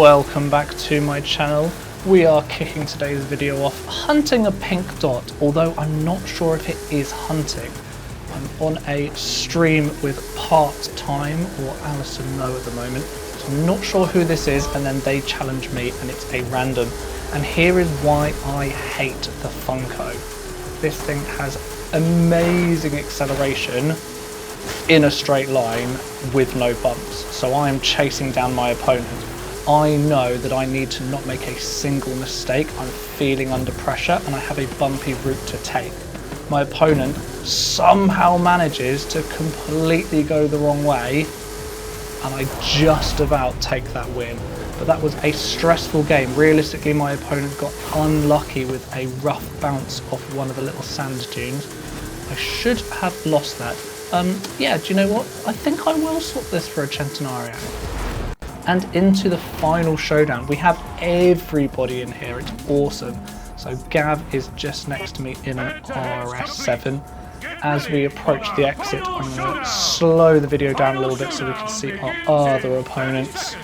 welcome back to my channel. We are kicking today's video off hunting a pink dot, although I'm not sure if it is hunting. I'm on a stream with Part-Time or Alison Lowe at the moment, so I'm not sure who this is, and then they challenge me and it's a random. And here is why I hate the Funko. This thing has amazing acceleration in a straight line with no bumps. So I am chasing down my opponent. I know that I need to not make a single mistake. I'm feeling under pressure and I have a bumpy route to take. My opponent somehow manages to completely go the wrong way and I just about take that win. But that was a stressful game. Realistically, my opponent got unlucky with a rough bounce off one of the little sand dunes. I should have lost that. Yeah, do you know what? I think I will swap this for a Centenario. And into the final showdown. We have everybody in here. It's awesome. So Gav is just next to me in an RS7. As we approach the exit, I'm going to slow the video down a little bit so we can see our other opponents.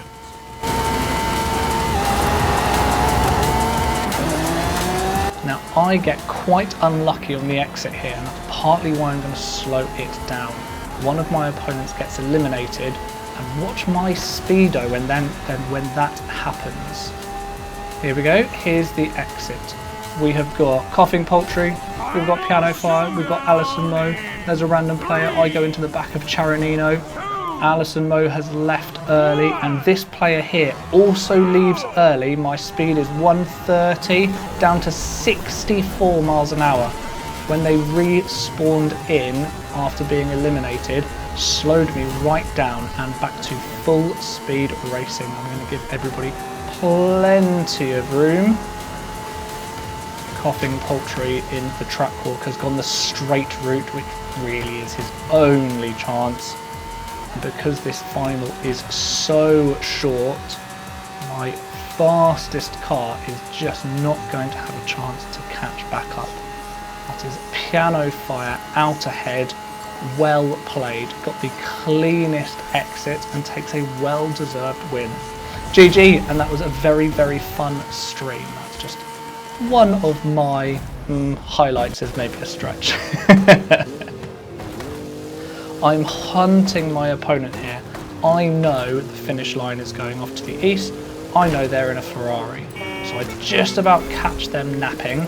Now I get quite unlucky on the exit here, and that's partly why I'm going to slow it down. One of my opponents gets eliminated, and watch my speedo when that happens. Here we go, here's the exit. We have got Coughing Poultry, we've got Piano Fire, we've got Alison Lowe, there's a random player, I go into the back of Charanino. Alison Lowe has left early, and this player here also leaves early. My speed is 130 down to 64 miles an hour. When they respawned in after being eliminated, slowed me right down and back to full speed racing. I'm going to give everybody plenty of room. Coughing Poultry in the track walk has gone the straight route, which really is his only chance. Because this final is so short, my fastest car is just not going to have a chance to catch back up. That is Piano Fire out ahead, well played, got the cleanest exit and takes a well-deserved win. GG, and that was a very, very fun stream. That's just one of my highlights, is maybe a stretch. I'm hunting my opponent here. I know the finish line is going off to the east. I know they're in a Ferrari. So I just about catch them napping.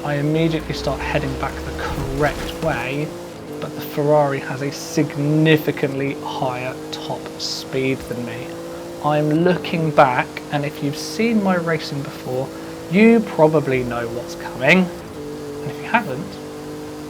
I immediately start heading back the correct way, but the Ferrari has a significantly higher top speed than me. I'm looking back, and if you've seen my racing before, you probably know what's coming. And if you haven't,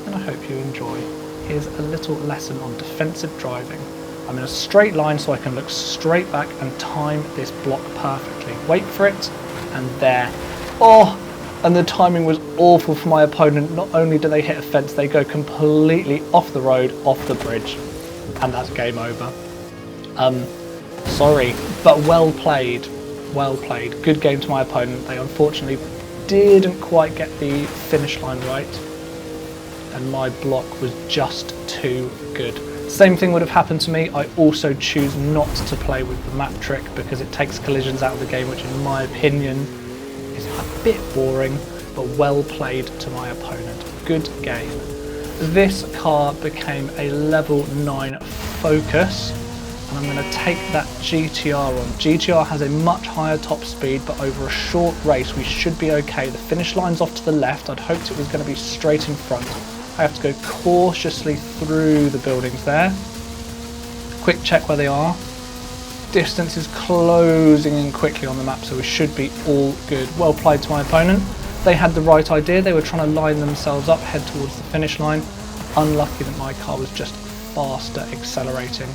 then I hope you enjoy. Here's a little lesson on defensive driving. I'm in a straight line so I can look straight back and time this block perfectly. Wait for it, and there. Oh, and the timing was awful for my opponent. Not only do they hit a fence, they go completely off the road, off the bridge, and that's game over. Sorry, but well played. Well played. Good game to my opponent. They unfortunately didn't quite get the finish line right, and my block was just too good. Same thing would have happened to me. I also choose not to play with the map trick because it takes collisions out of the game, which in my opinion is a bit boring, but well played to my opponent. Good game. This car became a level 9 Focus, and I'm going to take that GTR on. GTR has a much higher top speed, but over a short race we should be okay. The finish line's off to the left. I'd hoped it was going to be straight in front. I have to go cautiously through the buildings there. Quick check where they are. Distance is closing in quickly on the map, so we should be all good. Well played to my opponent. They had the right idea. They were trying to line themselves up, head towards the finish line. Unlucky that my car was just faster accelerating.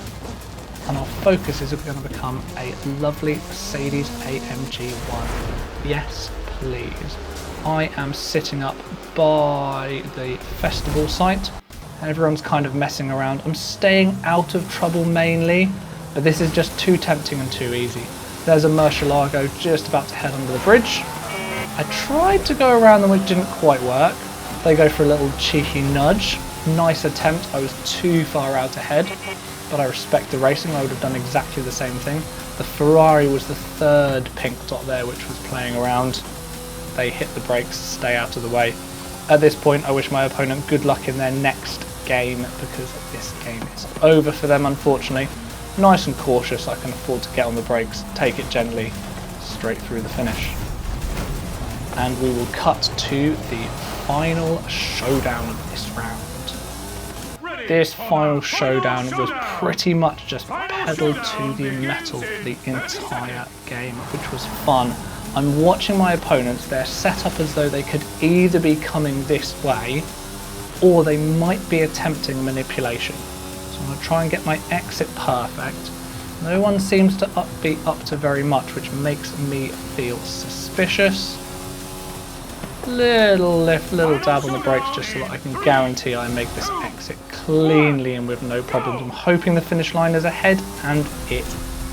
And our Focus is going to become a lovely Mercedes AMG 1. Yes, please. I am sitting up by the festival site. Everyone's kind of messing around. I'm staying out of trouble mainly, but this is just too tempting and too easy. There's a Murcielago just about to head under the bridge. I tried to go around them, which didn't quite work. They go for a little cheeky nudge. Nice attempt, I was too far out ahead. but I respect the racing. I would have done exactly the same thing. The Ferrari was the third pink dot there, which was playing around. They hit the brakes, stay out of the way. At this point, I wish my opponent good luck in their next game, because this game is over for them, unfortunately. Nice and cautious, I can afford to get on the brakes, take it gently, straight through the finish. And we will cut to the final showdown of this round. This final showdown was pretty much just pedal to the metal for the entire game, which was fun. I'm watching my opponents, they're set up as though they could either be coming this way or they might be attempting manipulation. So I'm going to try and get my exit perfect. No one seems to be up to very much, which makes me feel suspicious. Little lift, little dab on the brakes just so that I can guarantee I make this exit cleanly and with no problems. I'm hoping the finish line is ahead, and it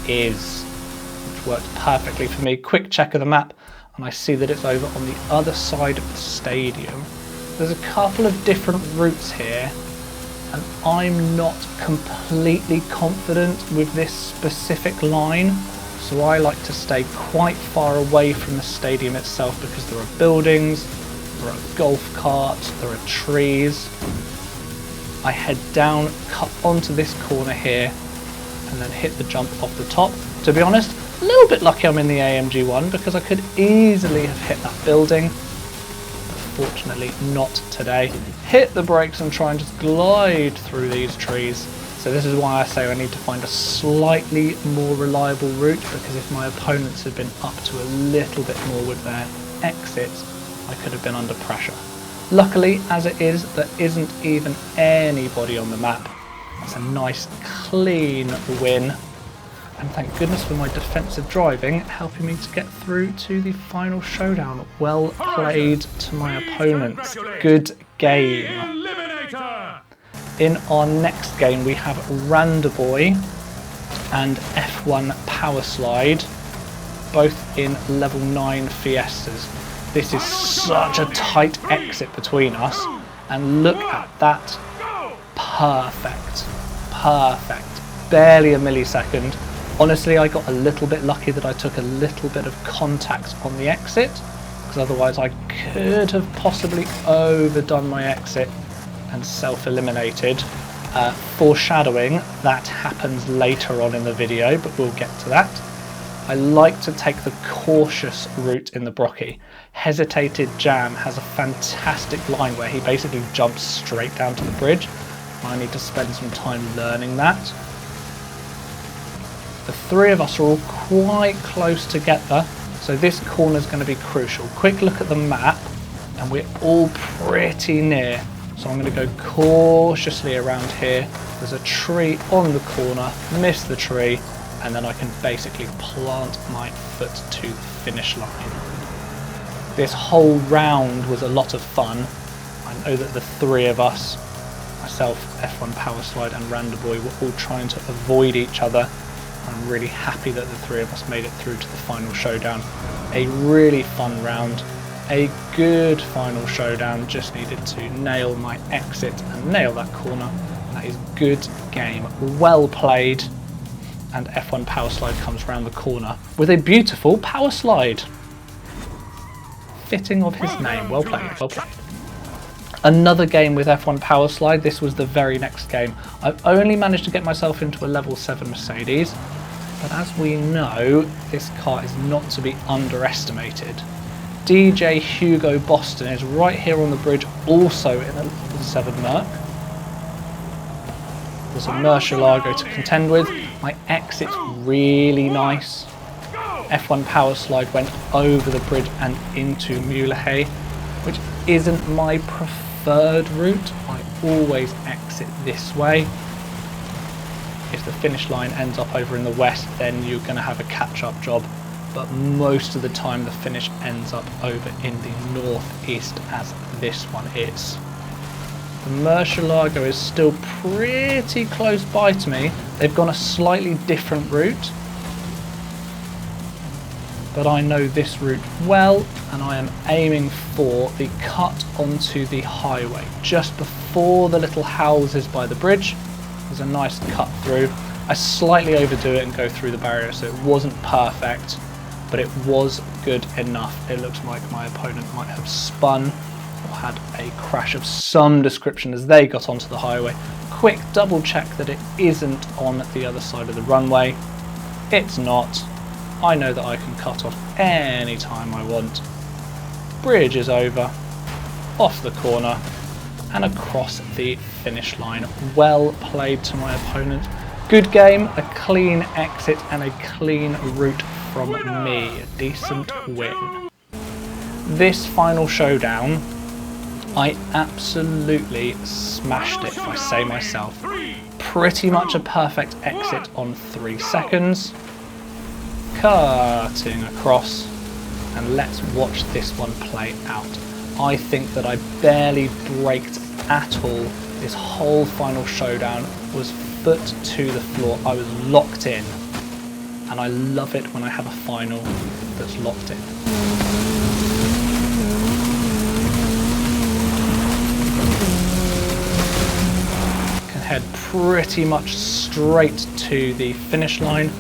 is, which worked perfectly for me. Quick check of the map, and I see that it's over on the other side of the stadium. There's a couple of different routes here, and I'm not completely confident with this specific line. So I like to stay quite far away from the stadium itself because there are buildings, there are golf carts, there are trees. I head down, cut onto this corner here, and then hit the jump off the top. To be honest, a little bit lucky I'm in the AMG one because I could easily have hit that building, but fortunately not today. Hit the brakes and try and just glide through these trees. So this is why I say I need to find a slightly more reliable route, because if my opponents had been up to a little bit more with their exits, I could have been under pressure. Luckily, as it is, there isn't even anybody on the map. It's a nice, clean win. And thank goodness for my defensive driving, helping me to get through to the final showdown. Well played to my opponents. Good game. Eliminator! In our next game we have Randaboy and F1 Power Slide, both in level 9 Fiestas. This is such a tight exit between us, and look at that. Perfect. Perfect. Barely a millisecond. Honestly, I got a little bit lucky that I took a little bit of contact on the exit, because otherwise I could have possibly overdone my exit and self-eliminated. Foreshadowing, that happens later on in the video, but we'll get to that. I like to take the cautious route in the Brocky. Hesitated Jam has a fantastic line where he basically jumps straight down to the bridge. I need to spend some time learning that. The three of us are all quite close together, so this corner is going to be crucial. Quick look at the map, and we're all pretty near. So I'm going to go cautiously around here. There's a tree on the corner, miss the tree, and then I can basically plant my foot to the finish line. This whole round was a lot of fun. I know that the three of us, myself, F1 Power Slide and Randaboy, were all trying to avoid each other. I'm really happy that the three of us made it through to the final showdown. A really fun round. A good final showdown, just needed to nail my exit and nail that corner. That is good game, well played, and F1 Power Slide comes around the corner with a beautiful power slide. Fitting of his name, well played, well played. Another game with F1 Power Slide, this was the very next game. I've only managed to get myself into a level 7 Mercedes, but as we know, this car is not to be underestimated. DJ Hugo Boston is right here on the bridge, also in a level 7 Merc. There's a Murcielago to contend with. My exit's really nice. F1 Power Slide went over the bridge and into Mulehay, which isn't my preferred route. I always exit this way. If the finish line ends up over in the west, then you're going to have a catch-up job. But most of the time the finish ends up over in the northeast, as this one is. The Murcielago is still pretty close by to me. They've gone a slightly different route, but I know this route well, and I am aiming for the cut onto the highway just before the little houses by the bridge. There's a nice cut through. I slightly overdo it and go through the barrier, so it wasn't perfect, but it was good enough. It looks like my opponent might have spun or had a crash of some description as they got onto the highway. Quick double check that it isn't on the other side of the runway. It's not. I know that I can cut off any time I want. Bridge is over, off the corner, and across the finish line. Well played to my opponent. Good game, a clean exit and a clean route from me. A decent win. This final showdown, I absolutely smashed it, if I say myself. Pretty much a perfect exit on 3 seconds. Cutting across, and let's watch this one play out. I think that I barely braked at all. This whole final showdown was foot to the floor. I was locked in, and I love it when I have a final that's locked in. Can head pretty much straight to the finish line.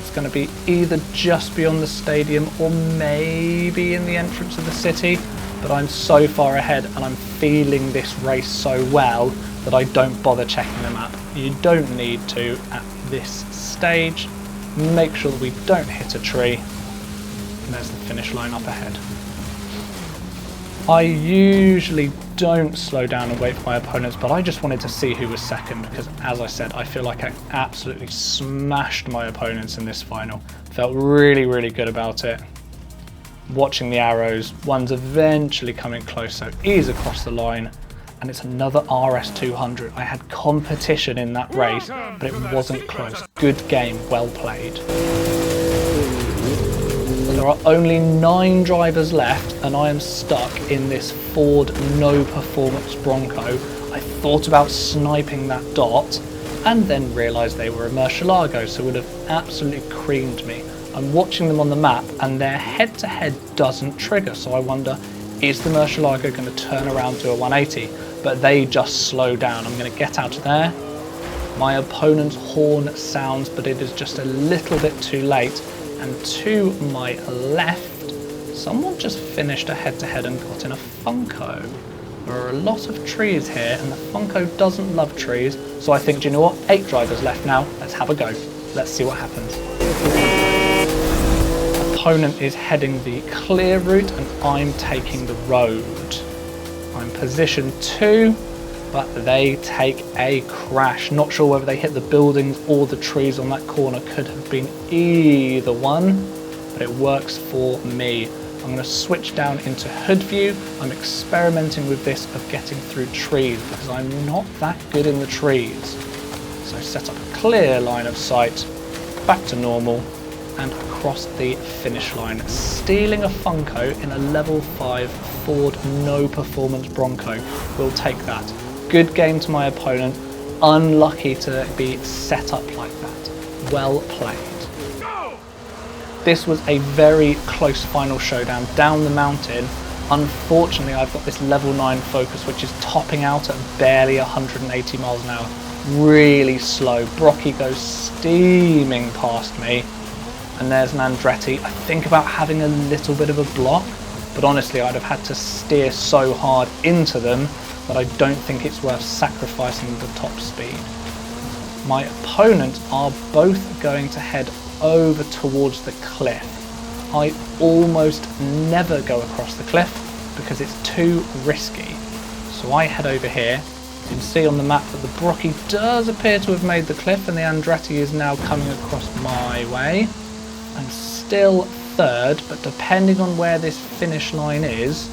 It's going to be either just beyond the stadium or maybe in the entrance of the city, but I'm so far ahead and I'm feeling this race so well that I don't bother checking the map. You don't need to at this stage. Make sure that we don't hit a tree. And there's the finish line up ahead. I usually don't slow down and wait for my opponents, but I just wanted to see who was second because, as I said, I feel like I absolutely smashed my opponents in this final. Felt really, really good about it. Watching the arrows, one's eventually coming close, so ease across the line, and it's another RS200. I had competition in that race, but it wasn't close. Good game, well played. There are only 9 drivers left and I am stuck in this Ford no performance Bronco. I thought about sniping that dot and then realised they were a Murcielago, so it would have absolutely creamed me. I'm watching them on the map and their head-to-head doesn't trigger, so I wonder, is the Murcielago going to turn around to a 180? But they just slow down. I'm going to get out of there. My opponent's horn sounds, but it is just a little bit too late. And to my left, someone just finished a head-to-head and got in a Funko. There are a lot of trees here, and the Funko doesn't love trees, so I think, do you know what? 8 drivers left now. Let's have a go. Let's see what happens. Opponent is heading the clear route, and I'm taking the road. I'm position 2, but they take a crash. Not sure whether they hit the buildings or the trees on that corner. Could have been either one, but it works for me. I'm going to switch down into hood view. I'm experimenting with this of getting through trees because I'm not that good in the trees. So set up a clear line of sight, back to normal, and across the finish line. Stealing a Funko in a level 5 Ford no performance Bronco. We'll take that. Good game to my opponent. Unlucky to be set up like that. Well played. This was a very close final showdown down the mountain. Unfortunately, I've got this level 9 Focus, which is topping out at barely 180 miles an hour. Really slow. Brocky goes steaming past me. And there's an Andretti. I think about having a little bit of a block, but honestly, I'd have had to steer so hard into them that I don't think it's worth sacrificing the top speed. My opponents are both going to head over towards the cliff. I almost never go across the cliff because it's too risky. So I head over here. You can see on the map that the Brocky does appear to have made the cliff and the Andretti is now coming across my way. I'm still third, but depending on where this finish line is,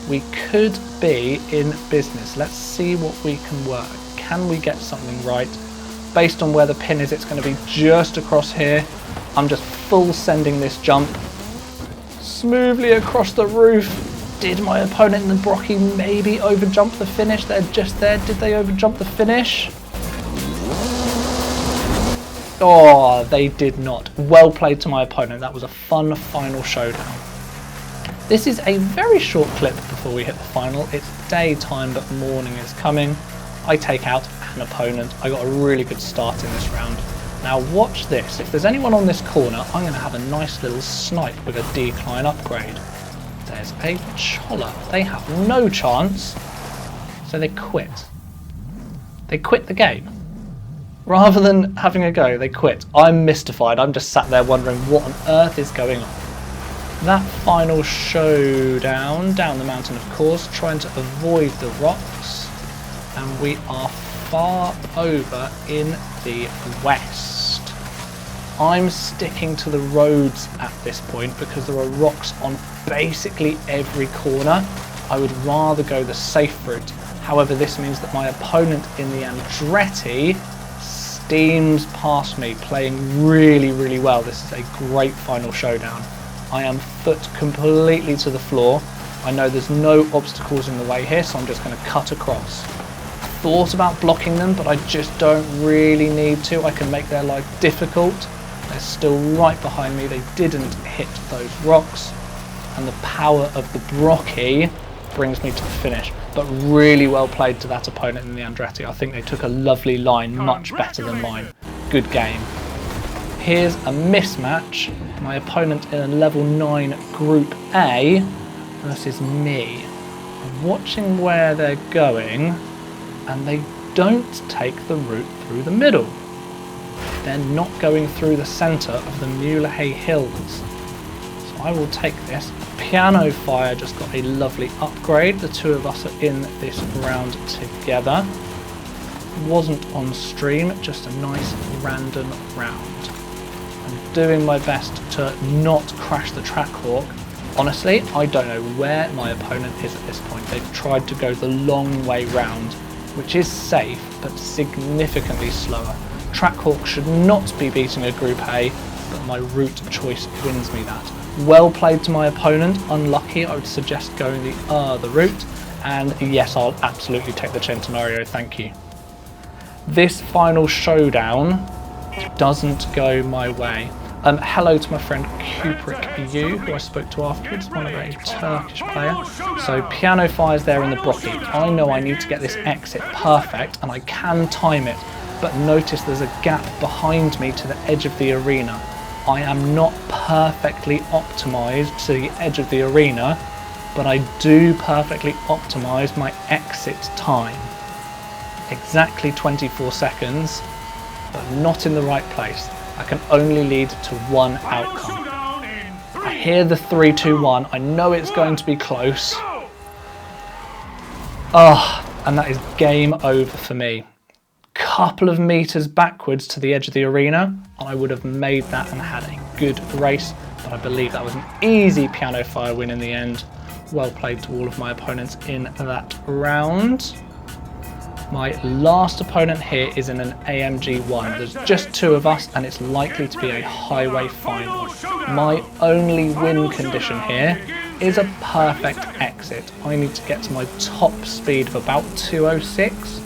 we could be in business. Let's see what we can work. Can we get something right? Based on where the pin is, it's going to be just across here. I'm just full sending this jump smoothly across the roof. Did my opponent in the Brocky maybe overjump the finish? They're just there. Did they overjump the finish? Oh, they did not. Well played to my opponent. That was a fun final showdown. This is a very short clip before we hit the final. It's daytime, but morning is coming. I take out an opponent. I got a really good start in this round. Now watch this. If there's anyone on this corner, I'm going to have a nice little snipe with a decline upgrade. There's a Cholla. They have no chance, so they quit. They quit the game. Rather than having a go, they quit. I'm mystified. I'm just sat there wondering what on earth is going on. That final showdown down the mountain, of course, trying to avoid the rocks. And we are far over in the west. I'm sticking to the roads at this point because there are rocks on basically every corner. I would rather go the safe route. However, this means that my opponent in the Andretti steams past me, playing really, really well. This is a great final showdown. I am foot completely to the floor. I know there's no obstacles in the way here, so I'm just going to cut across. I thought about blocking them, but I just don't really need to. I can make their life difficult. They're still right behind me. They didn't hit those rocks. And the power of the Brocky brings me to the finish. But really well played to that opponent in the Andretti. I think they took a lovely line, much better than mine. Good game. Here's a mismatch. My opponent in a level 9 Group A versus me. I'm watching where they're going, and they don't take the route through the middle. They're not going through the centre of the Mulehay Hills. So I will take this. Piano Fire just got a lovely upgrade. The two of us are in this round together. Wasn't on stream, just a nice random round. I'm doing my best to not crash the Trackhawk. Honestly, I don't know where my opponent is at this point. They've tried to go the long way round, which is safe, but significantly slower. Trackhawk should not be beating a Group A, but my route choice wins me that. Well played to my opponent, unlucky. I would suggest going the other route, and yes, I'll absolutely take the Centenario, thank you. This final showdown doesn't go my way. Hello to my friend Kubrick U, who I spoke to afterwards, one of a Turkish player. So Piano Fire's there in the Brocky. I know I need to get this exit perfect, and I can time it, but notice there's a gap behind me to the edge of the arena. I am not perfectly optimised to the edge of the arena, but I do perfectly optimise my exit time. Exactly 24 seconds, but not in the right place. I can only lead to one outcome. I hear the 3, 2, 1. I know it's going to be close. And that is game over for me. Couple of meters backwards to the edge of the arena, and I would have made that and had a good race, but I believe that was an easy Piano Fire win in the end. Well played to all of my opponents in that round. My last opponent here is in an AMG1. There's just two of us, and it's likely to be a highway final. My only win condition here is a perfect exit. I need to get to my top speed of about 206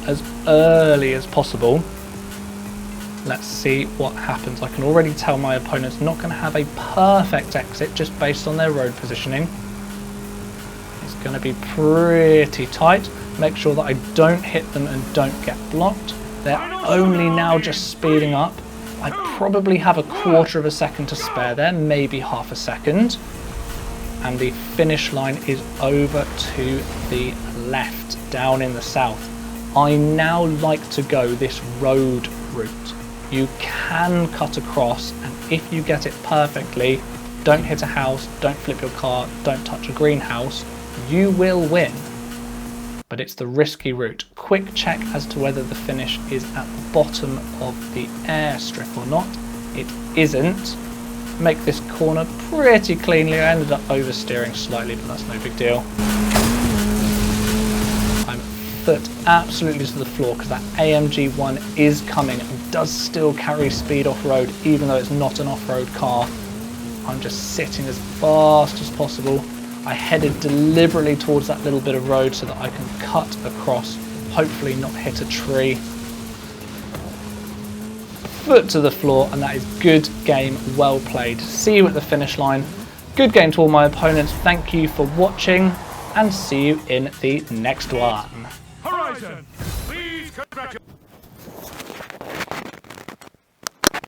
as early as possible. Let's see what happens. I can already tell my opponent's not going to have a perfect exit just based on their road positioning. It's going to be pretty tight. Make sure that I don't hit them and don't get blocked. They're only now just speeding up. I probably have a quarter of a second to spare there, maybe half a second. And the finish line is over to the left, down in the south. I now like to go this road route. You can cut across, and if you get it perfectly, don't hit a house, don't flip your car, don't touch a greenhouse, you will win. But it's the risky route. Quick check as to whether the finish is at the bottom of the airstrip or not. It isn't. Make this corner pretty cleanly. I ended up oversteering slightly, but that's no big deal. I'm foot absolutely to the floor because that AMG 1 is coming and does still carry speed off-road, even though it's not an off-road car. I'm just sitting as fast as possible. I headed deliberately towards that little bit of road so that I can cut across, hopefully not hit a tree. Foot to the floor, and that is good game, well played. See you at the finish line. Good game to all my opponents. Thank you for watching, and see you in the next one. Horizon. Please congratulate.